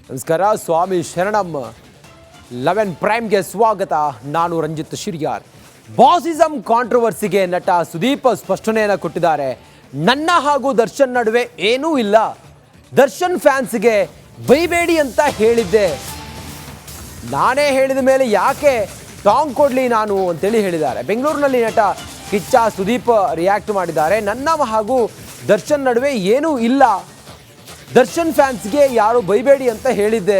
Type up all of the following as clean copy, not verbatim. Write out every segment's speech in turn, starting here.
ನಮಸ್ಕಾರ. ಸ್ವಾಮಿ ಶರಣಂ 11 ಪ್ರೈಮ್ಗೆ ಸ್ವಾಗತ. ನಾನು ರಂಜಿತ್ ಶಿರ್ಯಾರ್. ಬಾಸಿಸಂ ಕಾಂಟ್ರವರ್ಸಿಗೆ ನಟ ಸುದೀಪ್ ಸ್ಪಷ್ಟನೆಯನ್ನು ಕೊಟ್ಟಿದ್ದಾರೆ. ನನ್ನ ಹಾಗೂ ದರ್ಶನ್ ನಡುವೆ ಏನೂ ಇಲ್ಲ, ದರ್ಶನ್ ಫ್ಯಾನ್ಸ್ಗೆ ಬೈಬೇಡಿ ಅಂತ ಹೇಳಿದ್ದೆ, ನಾನೇ ಹೇಳಿದ ಮೇಲೆ ಯಾಕೆ ಟಾಂಗ್ ಕೊಡಲಿ ನಾನು ಅಂತೇಳಿ ಹೇಳಿದ್ದಾರೆ. ಬೆಂಗಳೂರಿನಲ್ಲಿ ನಟ ಕಿಚ್ಚ ಸುದೀಪ್ ರಿಯಾಕ್ಟ್ ಮಾಡಿದ್ದಾರೆ. ನನ್ನ ಹಾಗೂ ದರ್ಶನ್ ನಡುವೆ ಏನೂ ಇಲ್ಲ, ದರ್ಶನ್ ಫ್ಯಾನ್ಸ್ಗೆ ಯಾರು ಬೈಬೇಡಿ ಅಂತ ಹೇಳಿದ್ದೆ,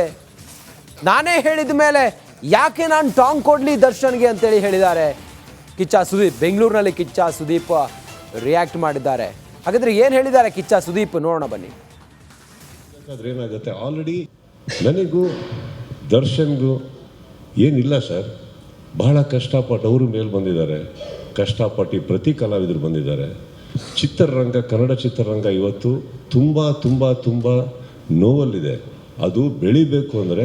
ನಾನೇ ಹೇಳಿದ ಮೇಲೆ ಯಾಕೆ ನಾನು ಟಾಂಗ್ ಕೊಡಲಿ ದರ್ಶನ್ಗೆ ಅಂತೇಳಿ ಹೇಳಿದ್ದಾರೆ ಕಿಚ್ಚ ಸುದೀಪ್. ಬೆಂಗಳೂರಿನಲ್ಲಿ ಕಿಚ್ಚ ಸುದೀಪ್ ರಿಯಾಕ್ಟ್ ಮಾಡಿದ್ದಾರೆ. ಹಾಗಾದ್ರೆ ಏನು ಹೇಳಿದ್ದಾರೆ ಕಿಚ್ಚ ಸುದೀಪ್ ನೋಡೋಣ ಬನ್ನಿ. ಏನಾಗುತ್ತೆ, ಆಲ್ರೆಡಿ ನನಗೂ ದರ್ಶನ್ಗೂ ಏನಿಲ್ಲ ಸರ್. ಬಹಳ ಕಷ್ಟಪಟ್ಟು ಅವರು ಮೇಲೆ ಬಂದಿದ್ದಾರೆ, ಕಷ್ಟಪಟ್ಟು ಪ್ರತಿ ಕಲಾವಿದರು ಬಂದಿದ್ದಾರೆ. ಚಿತ್ರರಂಗ, ಕನ್ನಡ ಚಿತ್ರರಂಗ ಇವತ್ತು ತುಂಬ ತುಂಬ ತುಂಬ ನೋವಲ್ಲಿದೆ. ಅದು ಬೆಳಿಬೇಕು ಅಂದರೆ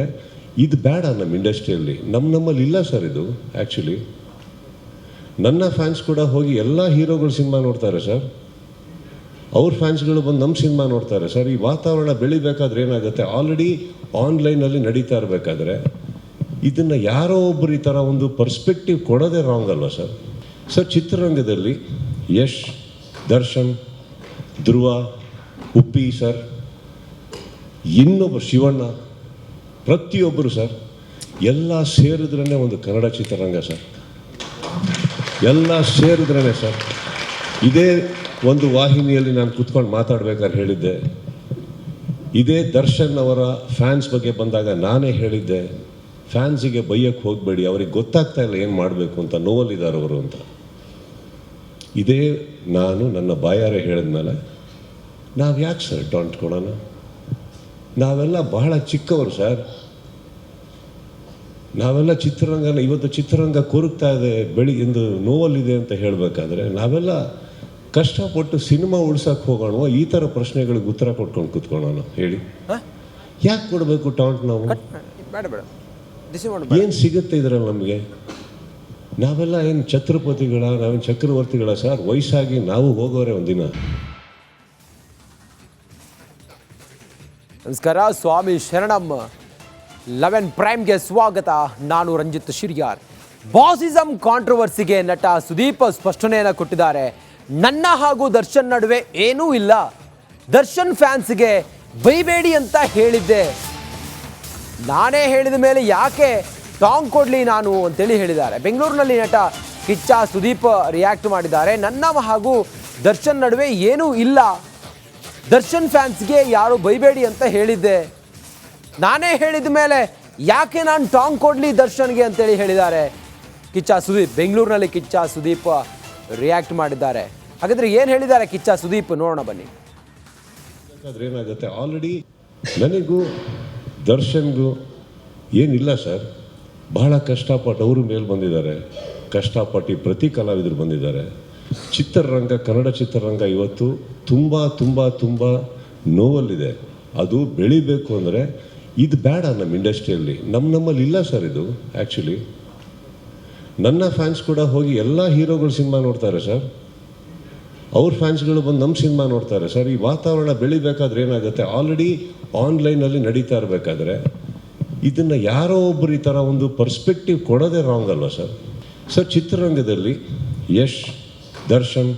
ಇದು ಬೇಡ ನಮ್ಮ ಇಂಡಸ್ಟ್ರಿಯಲ್ಲಿ. ನಮ್ಮಲ್ಲಿ ಇಲ್ಲ ಸರ್ ಇದು. ಆ್ಯಕ್ಚುಲಿ ನನ್ನ ಫ್ಯಾನ್ಸ್ ಕೂಡ ಹೋಗಿ ಎಲ್ಲ ಹೀರೋಗಳು ಸಿನಿಮಾ ನೋಡ್ತಾರೆ ಸರ್, ಅವ್ರ ಫ್ಯಾನ್ಸ್ಗಳು ಬಂದು ನಮ್ಮ ಸಿನಿಮಾ ನೋಡ್ತಾರೆ ಸರ್. ಈ ವಾತಾವರಣ ಬೆಳಿಬೇಕಾದ್ರೆ ಏನಾಗುತ್ತೆ, ಆಲ್ರೆಡಿ ಆನ್ಲೈನಲ್ಲಿ ನಡೀತಾ ಇರಬೇಕಾದ್ರೆ ಇದನ್ನು ಯಾರೋ ಒಬ್ಬರು ಈ ಥರ ಒಂದು ಪರ್ಸ್ಪೆಕ್ಟಿವ್ ಕೊಡೋದೇ ರಾಂಗ್ ಅಲ್ವಾ ಸರ್. ಸರ್, ಚಿತ್ರರಂಗದಲ್ಲಿ ಯಶ್, ದರ್ಶನ್, ಧ್ರುವ, ಉಪ್ಪಿ ಸರ್, ಇನ್ನೊಬ್ಬರು ಶಿವಣ್ಣ, ಪ್ರತಿಯೊಬ್ಬರು ಸರ್, ಎಲ್ಲ ಸೇರಿದ್ರೇ ಒಂದು ಕನ್ನಡ ಚಿತ್ರರಂಗ ಸರ್. ಎಲ್ಲ ಸೇರಿದ್ರೇ ಸರ್. ಇದೇ ಒಂದು ವಾಹಿನಿಯಲ್ಲಿ ನಾನು ಕೂತ್ಕೊಂಡು ಮಾತಾಡ್ಬೇಕಾದ್ರೆ ಹೇಳಿದ್ದೆ, ಇದೇ ದರ್ಶನ್ ಅವರ ಫ್ಯಾನ್ಸ್ ಬಗ್ಗೆ ಬಂದಾಗ ನಾನೇ ಹೇಳಿದ್ದೆ, ಫ್ಯಾನ್ಸಿಗೆ ಬೈಯಕ್ಕೆ ಹೋಗಬೇಡಿ, ಅವ್ರಿಗೆ ಗೊತ್ತಾಗ್ತಾ ಇಲ್ಲ ಏನು ಮಾಡಬೇಕು ಅಂತ, ನೋವಲ್ಲಿದ್ದಾರೆ ಅವರು ಅಂತ. ಇದೇ ನಾನು ನನ್ನ ಬಾಯಾರೆ ಹೇಳಿದ್ಮೇಲೆ ನಾವು ಯಾಕೆ ಸರ್ ಟಾಂಟ್ ಕೊಡೋಣ? ನಾವೆಲ್ಲ ಬಹಳ ಚಿಕ್ಕವರು ಸರ್. ನಾವೆಲ್ಲ ಇವತ್ತು ಚಿತ್ರರಂಗ ಕೊರಗ್ತಾ ಇದೆ, ಬೆಳಿಗ್ಗೆಂದು ನೋವಲ್ಲಿದೆ ಅಂತ ಹೇಳಬೇಕಾದ್ರೆ ನಾವೆಲ್ಲ ಕಷ್ಟಪಟ್ಟು ಸಿನಿಮಾ ಉಳ್ಸಕ್ಕೆ ಹೋಗೋಣ, ಈ ಥರ ಪ್ರಶ್ನೆಗಳಿಗೆ ಉತ್ತರ ಕೊಟ್ಕೊಂಡು ಕೂತ್ಕೊಳ್ಳೋಣ. ಹೇಳಿ, ಯಾಕೆ ಕೊಡಬೇಕು ಟಾಂಟ್? ನಾವು ಏನು ಸಿಗುತ್ತೆ ಇದರಲ್ಲಿ ನಮಗೆ? ನಾವೆಲ್ಲ ಏನು ಛತ್ರಪತಿಗಳ, ನಾವೇನು ಚಕ್ರವರ್ತಿಗಳ ಸರ್? ವಯಸ್ಸಾಗಿ ನಾವು ಹೋಗೋರೆ ಒಂದಿನ. ನಮಸ್ಕಾರ. ಸ್ವಾಮಿ ಶರಣಂ 11 ಪ್ರೈಮ್ಗೆ ಸ್ವಾಗತ. ನಾನು ರಂಜಿತ್ ಶಿರ್ಯಾರ್. ಬಾಸಿಸಂ ಕಾಂಟ್ರವರ್ಸಿಗೆ ನಟ ಸುದೀಪ್ ಸ್ಪಷ್ಟನೆಯನ್ನು ಕೊಟ್ಟಿದ್ದಾರೆ. ನನ್ನ ಹಾಗೂ ದರ್ಶನ್ ನಡುವೆ ಏನೂ ಇಲ್ಲ, ದರ್ಶನ್ ಫ್ಯಾನ್ಸ್ಗೆ ಬೈಬೇಡಿ ಅಂತ ಹೇಳಿದ್ದೆ, ನಾನೇ ಹೇಳಿದ ಮೇಲೆ ಯಾಕೆ ಟಾಂಗ್ ಕೊಡಲಿ ನಾನು ಅಂತೇಳಿ ಹೇಳಿದ್ದಾರೆ. ಬೆಂಗಳೂರಿನಲ್ಲಿ ನಟ ಕಿಚ್ಚ ಸುದೀಪ್ ರಿಯಾಕ್ಟ್ ಮಾಡಿದ್ದಾರೆ. ನನ್ನ ಹಾಗೂ ದರ್ಶನ್ ನಡುವೆ ಏನೂ ಇಲ್ಲ, ದರ್ಶನ್ ಫ್ಯಾನ್ಸ್ಗೆ ಯಾರು ಬೈಬೇಡಿ ಅಂತ ಹೇಳಿದ್ದೆ, ನಾನೇ ಹೇಳಿದ ಮೇಲೆ ಯಾಕೆ ನಾನು ಟಾಂಗ್ ಕೊಡಲಿ ದರ್ಶನ್ಗೆ ಅಂತೇಳಿ ಹೇಳಿದ್ದಾರೆ ಕಿಚ್ಚ ಸುದೀಪ್. ಬೆಂಗಳೂರಿನಲ್ಲಿ ಕಿಚ್ಚ ಸುದೀಪ್ ರಿಯಾಕ್ಟ್ ಮಾಡಿದ್ದಾರೆ. ಹಾಗಾದ್ರೆ ಏನು ಹೇಳಿದ್ದಾರೆ ಕಿಚ್ಚ ಸುದೀಪ್ ನೋಡೋಣ ಬನ್ನಿ. ಏನಾಗುತ್ತೆ, ಆಲ್ರೆಡಿ ನನಗೂ ದರ್ಶನ್ಗೂ ಏನಿಲ್ಲ ಸರ್. ಬಹಳ ಕಷ್ಟಪಟ್ಟು ಅವರು ಮೇಲೆ ಬಂದಿದ್ದಾರೆ, ಕಷ್ಟಪಟ್ಟು ಪ್ರತಿ ಕಲಾವಿದರು ಬಂದಿದ್ದಾರೆ. ಚಿತ್ರರಂಗ, ಕನ್ನಡ ಚಿತ್ರರಂಗ ಇವತ್ತು ತುಂಬ ತುಂಬ ತುಂಬ ನೋವಲ್ಲಿದೆ. ಅದು ಬೆಳಿಬೇಕು ಅಂದರೆ ಇದು ಬೇಡ ನಮ್ಮ ಇಂಡಸ್ಟ್ರಿಯಲ್ಲಿ. ನಮ್ಮಲ್ಲಿ ಇಲ್ಲ ಸರ್ ಇದು. ಆ್ಯಕ್ಚುಲಿ ನನ್ನ ಫ್ಯಾನ್ಸ್ ಕೂಡ ಹೋಗಿ ಎಲ್ಲ ಹೀರೋಗಳು ಸಿನಿಮಾ ನೋಡ್ತಾರೆ ಸರ್, ಅವ್ರ ಫ್ಯಾನ್ಸ್ಗಳು ಬಂದು ನಮ್ಮ ಸಿನಿಮಾ ನೋಡ್ತಾರೆ ಸರ್. ಈ ವಾತಾವರಣ ಬೆಳಿಬೇಕಾದ್ರೆ ಏನಾಗುತ್ತೆ, ಆಲ್ರೆಡಿ ಆನ್ಲೈನಲ್ಲಿ ನಡೀತಾ ಇರಬೇಕಾದ್ರೆ ಇದನ್ನು ಯಾರೋ ಒಬ್ಬರು ಈ ಥರ ಒಂದು ಪರ್ಸ್ಪೆಕ್ಟಿವ್ ಕೊಡೋದೇ ರಾಂಗ್ ಅಲ್ವಾ ಸರ್. ಸರ್, ಚಿತ್ರರಂಗದಲ್ಲಿ ಯಶ್, ದರ್ಶನ್,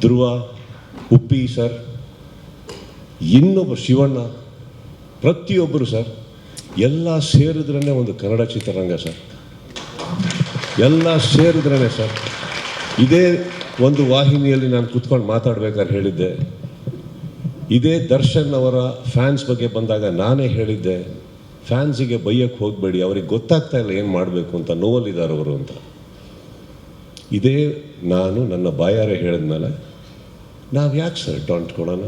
ಧ್ರುವ, ಉಪ್ಪಿ ಸರ್, ಇನ್ನೊಬ್ಬರು ಶಿವಣ್ಣ, ಪ್ರತಿಯೊಬ್ಬರು ಸರ್, ಎಲ್ಲ ಸೇರಿದ್ರೇ ಒಂದು ಕನ್ನಡ ಚಿತ್ರರಂಗ ಸರ್. ಎಲ್ಲ ಸೇರಿದ್ರೇ ಸರ್. ಇದೇ ಒಂದು ವಾಹಿನಿಯಲ್ಲಿ ನಾನು ಕೂತ್ಕೊಂಡು ಮಾತಾಡ್ಬೇಕಾದ್ರೆ ಹೇಳಿದ್ದೆ, ಇದೇ ದರ್ಶನ್ ಅವರ ಫ್ಯಾನ್ಸ್ ಬಗ್ಗೆ ಬಂದಾಗ ನಾನೇ ಹೇಳಿದ್ದೆ, ಫ್ಯಾನ್ಸಿಗೆ ಬೈಯಕ್ಕೆ ಹೋಗಬೇಡಿ, ಅವ್ರಿಗೆ ಗೊತ್ತಾಗ್ತಾ ಇಲ್ಲ ಏನು ಮಾಡಬೇಕು ಅಂತ, ನೋವಲ್ಲಿದ್ದಾರೆ ಅವರು ಅಂತ. ಇದೇ ನಾನು ನನ್ನ ಬಾಯಾರೆ ಹೇಳಿದ್ಮೇಲೆ ನಾವು ಯಾಕೆ ಸರ್ ಟಾಂಟ್ ಕೊಡೋಣ?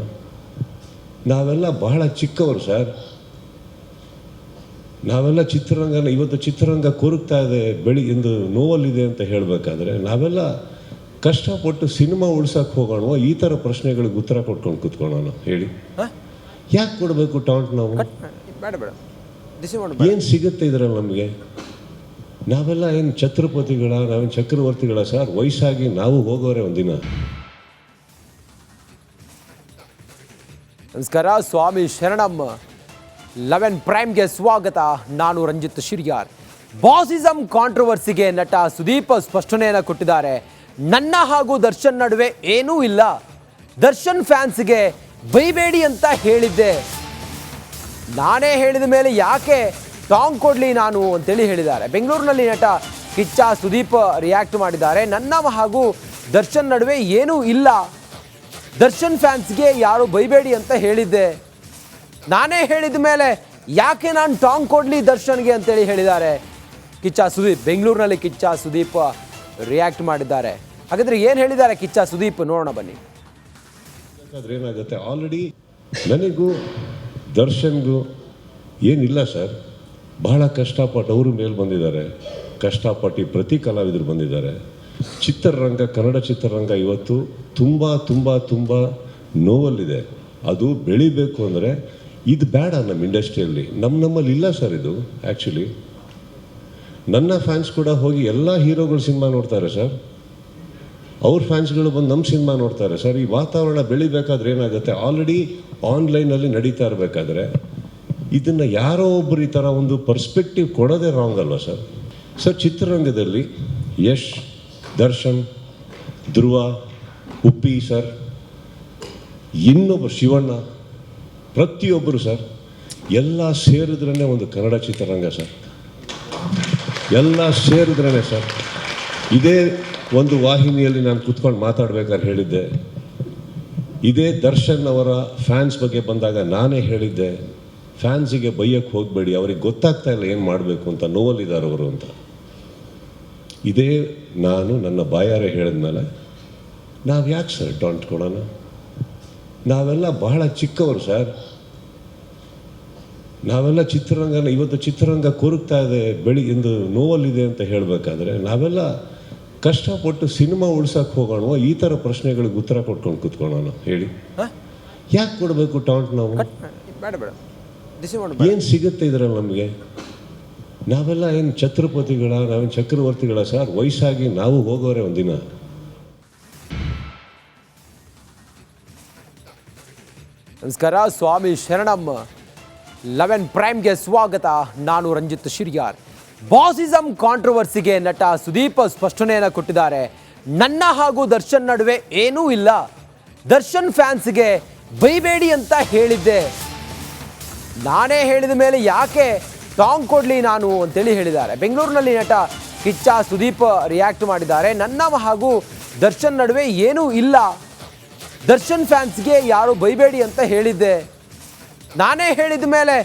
ನಾವೆಲ್ಲ ಬಹಳ ಚಿಕ್ಕವರು ಸರ್. ನಾವೆಲ್ಲ ಇವತ್ತು ಚಿತ್ರರಂಗ ಕೊರಗ್ತಾ ಇದೆ, ಬೆಳಿಗ್ಗೆಂದು ನೋವಲ್ಲಿದೆ ಅಂತ ಹೇಳಬೇಕಾದ್ರೆ ನಾವೆಲ್ಲ ಕಷ್ಟಪಟ್ಟು ಸಿನಿಮಾ ಉಳ್ಸಕ್ಕೆ ಹೋಗೋಣ, ಈ ಥರ ಪ್ರಶ್ನೆಗಳಿಗೆ ಉತ್ತರ ಕೊಟ್ಕೊಂಡು ಕೂತ್ಕೊಳ್ಳೋಣ. ಹೇಳಿ, ಯಾಕೆ ಕೊಡಬೇಕು ಟಾಂಟ್? ನಾವು ಏನು ಸಿಗುತ್ತೆ ಇದರಲ್ಲಿ ನಮಗೆ? ನಾವೆಲ್ಲ ಏನು ಛತ್ರಪತಿಗಳ, ನಾವೇನು ಚಕ್ರವರ್ತಿಗಳ ಸರ್? ವಯಸ್ಸಾಗಿ ನಾವು ಹೋಗೋರೆ ಒಂದಿನ. ನಮಸ್ಕಾರ. ಸ್ವಾಮಿ ಶರಣಂ 11 ಪ್ರೈಮ್ಗೆ ಸ್ವಾಗತ. ನಾನು ರಂಜಿತ್ ಶಿರ್ಯಾರ್. ಬಾಸಿಸಂ ಕಾಂಟ್ರವರ್ಸಿಗೆ ನಟ ಸುದೀಪ್ ಸ್ಪಷ್ಟನೆಯನ್ನು ಕೊಟ್ಟಿದ್ದಾರೆ. ನನ್ನ ಹಾಗೂ ದರ್ಶನ್ ನಡುವೆ ಏನೂ ಇಲ್ಲ. ದರ್ಶನ್ ಫ್ಯಾನ್ಸ್ಗೆ ಬೈಬೇಡಿ ಅಂತ ಹೇಳಿದ್ದೆ. ನಾನೇ ಹೇಳಿದ ಮೇಲೆ ಯಾಕೆ ಟಾಂಗ್ ಕೊಡಲಿ ನಾನು ಅಂತೇಳಿ ಹೇಳಿದ್ದಾರೆ. ಬೆಂಗಳೂರಿನಲ್ಲಿ ನಟ ಕಿಚ್ಚ ಸುದೀಪ್ ರಿಯಾಕ್ಟ್ ಮಾಡಿದ್ದಾರೆ. ನನ್ನ ಹಾಗೂ ದರ್ಶನ್ ನಡುವೆ ಏನೂ ಇಲ್ಲ. ದರ್ಶನ್ ಫ್ಯಾನ್ಸ್ಗೆ ಯಾರು ಬೈಬೇಡಿ ಅಂತ ಹೇಳಿದ್ದೆ. ನಾನೇ ಹೇಳಿದ ಮೇಲೆ ಯಾಕೆ ನಾನು ಟಾಂಗ್ ಕೊಡಲಿ ದರ್ಶನ್ಗೆ ಅಂತೇಳಿ ಹೇಳಿದ್ದಾರೆ ಕಿಚ್ಚ ಸುದೀಪ್. ಬೆಂಗಳೂರಿನಲ್ಲಿ ಕಿಚ್ಚ ಸುದೀಪ್ ರಿಯಾಕ್ಟ್ ಮಾಡಿದ್ದಾರೆ. ಹಾಗಾದ್ರೆ ಏನು ಹೇಳಿದ್ದಾರೆ ಕಿಚ್ಚ ಸುದೀಪ್ ನೋಡೋಣ ಬನ್ನಿ. ಏನಾಗುತ್ತೆ, ಆಲ್ರೆಡಿ ನನಗೂ ದರ್ಶನ್ಗೂ ಏನಿಲ್ಲ ಸರ್. ಬಹಳ ಕಷ್ಟಪಟ್ಟು ಅವರು ಮೇಲೆ ಬಂದಿದ್ದಾರೆ. ಕಷ್ಟಪಟ್ಟು ಪ್ರತಿ ಕಲಾವಿದರು ಬಂದಿದ್ದಾರೆ. ಚಿತ್ರರಂಗ, ಕನ್ನಡ ಚಿತ್ರರಂಗ ಇವತ್ತು ತುಂಬ ತುಂಬ ತುಂಬ ನೋವಲ್ಲಿದೆ. ಅದು ಬೆಳಿಬೇಕು ಅಂದರೆ ಇದು ಬೇಡ. ನಮ್ಮ ಇಂಡಸ್ಟ್ರಿಯಲ್ಲಿ ನಮ್ಮಲ್ಲಿ ಇಲ್ಲ ಸರ್ ಇದು. ಆ್ಯಕ್ಚುಲಿ ನನ್ನ ಫ್ಯಾನ್ಸ್ ಕೂಡ ಹೋಗಿ ಎಲ್ಲ ಹೀರೋಗಳ ಸಿನಿಮಾ ನೋಡ್ತಾರೆ ಸರ್. ಅವ್ರ ಫ್ಯಾನ್ಸ್ಗಳು ಬಂದು ನಮ್ಮ ಸಿನಿಮಾ ನೋಡ್ತಾರೆ ಸರ್. ಈ ವಾತಾವರಣ ಬೆಳಿಬೇಕಾದ್ರೆ ಏನಾಗುತ್ತೆ, ಆಲ್ರೆಡಿ ಆನ್ಲೈನಲ್ಲಿ ನಡೀತಾ ಇರಬೇಕಾದ್ರೆ ಇದನ್ನು ಯಾರೋ ಒಬ್ಬರು ಈ ಥರ ಒಂದು ಪರ್ಸ್ಪೆಕ್ಟಿವ್ ಕೊಡೋದೇ ರಾಂಗ್ ಅಲ್ವಾ ಸರ್? ಸರ್, ಚಿತ್ರರಂಗದಲ್ಲಿ ಯಶ್, ದರ್ಶನ್, ಧ್ರುವ, ಉಪ್ಪಿ ಸರ್, ಇನ್ನೊಬ್ಬರು ಶಿವಣ್ಣ, ಪ್ರತಿಯೊಬ್ಬರು ಸರ್, ಎಲ್ಲ ಸೇರಿದ್ರೇ ಒಂದು ಕನ್ನಡ ಚಿತ್ರರಂಗ ಸರ್. ಎಲ್ಲ ಸೇರಿದ್ರೇ ಸರ್. ಇದೇ ಒಂದು ವಾಹಿನಿಯಲ್ಲಿ ನಾನು ಕೂತ್ಕೊಂಡು ಮಾತಾಡ್ಬೇಕಾದ್ರೆ ಹೇಳಿದ್ದೆ. ಇದೇ ದರ್ಶನ್ ಅವರ ಫ್ಯಾನ್ಸ್ ಬಗ್ಗೆ ಬಂದಾಗ ನಾನೇ ಹೇಳಿದ್ದೆ, ಫ್ಯಾನ್ಸಿಗೆ ಬೈಯಕ್ಕೆ ಹೋಗಬೇಡಿ, ಅವ್ರಿಗೆ ಗೊತ್ತಾಗ್ತಾ ಇಲ್ಲ ಏನು ಮಾಡಬೇಕು ಅಂತ, ನೋವಲ್ಲಿದ್ದಾರೆ ಅವರು ಅಂತ. ಇದೇ ನಾನು ನನ್ನ ಬಾಯಾರೆ ಹೇಳಿದ್ಮೇಲೆ ನಾವು ಯಾಕೆ ಸರ್ ಟಾಂಟ್ ಕೊಡೋಣ? ನಾವೆಲ್ಲ ಬಹಳ ಚಿಕ್ಕವರು ಸರ್. ನಾವೆಲ್ಲ ಇವತ್ತು ಚಿತ್ರರಂಗ ಕೊರಗ್ತಾ ಇದೆ, ಬೆಳಿಗ್ಗೆಂದು ನೋವಲ್ಲಿದೆ ಅಂತ ಹೇಳಬೇಕಾದ್ರೆ ನಾವೆಲ್ಲ ಕಷ್ಟಪಟ್ಟು ಸಿನಿಮಾ ಉಳ್ಸಕ್ಕೆ ಹೋಗೋಣ. ಈ ಥರ ಪ್ರಶ್ನೆಗಳಿಗೆ ಉತ್ತರ ಕೊಟ್ಕೊಂಡು ಕೂತ್ಕೊಳ್ಳೋಣ. ಹೇಳಿ, ಯಾಕೆ ಕೊಡಬೇಕು ಟಾಂಟ್? ನಾವು ಏನು ಸಿಗುತ್ತೆ ಇದರಲ್ಲಿ ನಮಗೆ? ನಾವೆಲ್ಲ ಏನು ಛತ್ರಪತಿಗಳ, ನಾವೇನು ಚಕ್ರವರ್ತಿಗಳ ಸರ್? ವಯಸ್ಸಾಗಿ ನಾವು ಹೋಗೋರೆ ಒಂದಿನ. ನಮಸ್ಕಾರ, ಸ್ವಾಮಿ ಶರಣಂ. 11 ಪ್ರೈಮ್ಗೆ ಸ್ವಾಗತ. ನಾನು ರಂಜಿತ್ ಶಿರ್ಯಾರ್. ಬಾಸಿಸಂ ಕಾಂಟ್ರವರ್ಸಿಗೆ ನಟ ಸುದೀಪ್ ಸ್ಪಷ್ಟನೆಯನ್ನು ಕೊಟ್ಟಿದ್ದಾರೆ. ನನ್ನ ಹಾಗೂ ದರ್ಶನ್ ನಡುವೆ ಏನೂ ಇಲ್ಲ. ದರ್ಶನ್ ಫ್ಯಾನ್ಸ್ಗೆ ಬೈಬೇಡಿ ಅಂತ ಹೇಳಿದ್ದೆ. ನಾನೇ ಹೇಳಿದ ಮೇಲೆ ಯಾಕೆ ಟಾಂಗ್ ಕೊಡಲಿ ನಾನು ಅಂತೇಳಿ ಹೇಳಿದ್ದಾರೆ. ಬೆಂಗಳೂರಿನಲ್ಲಿ ನಟ ಕಿಚ್ಚ ಸುದೀಪ್ ರಿಯಾಕ್ಟ್ ಮಾಡಿದ್ದಾರೆ. ನನ್ನ ಹಾಗೂ ದರ್ಶನ್ ನಡುವೆ ಏನೂ ಇಲ್ಲ. ದರ್ಶನ್ ಫ್ಯಾನ್ಸ್ಗೆ ಯಾರು ಬೈಬೇಡಿ ಅಂತ ಹೇಳಿದ್ದೆ. ನಾನೇ ಹೇಳಿದ ಮೇಲೆ